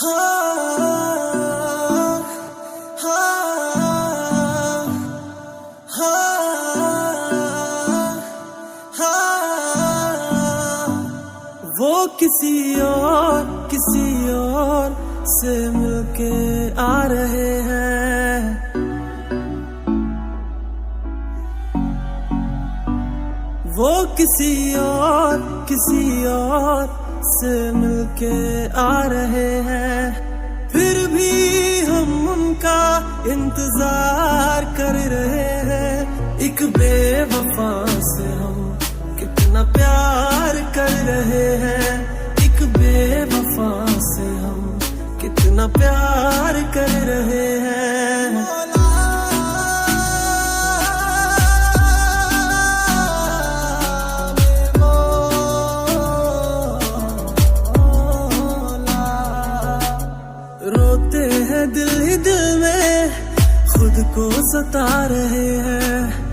हाँ, हाँ, हाँ, हाँ। वो किसी और से मिलके आ रहे हैं। वो किसी और से मिलके आ रहे हैं। फिर भी हम उनका इंतजार कर रहे हैं। एक बेवफा से हम कितना प्यार कर रहे हैं। एक बेवफा से हम कितना प्यार कर रहे हैं। रोते हैं दिल ही दिल में, खुद को सता रहे हैं।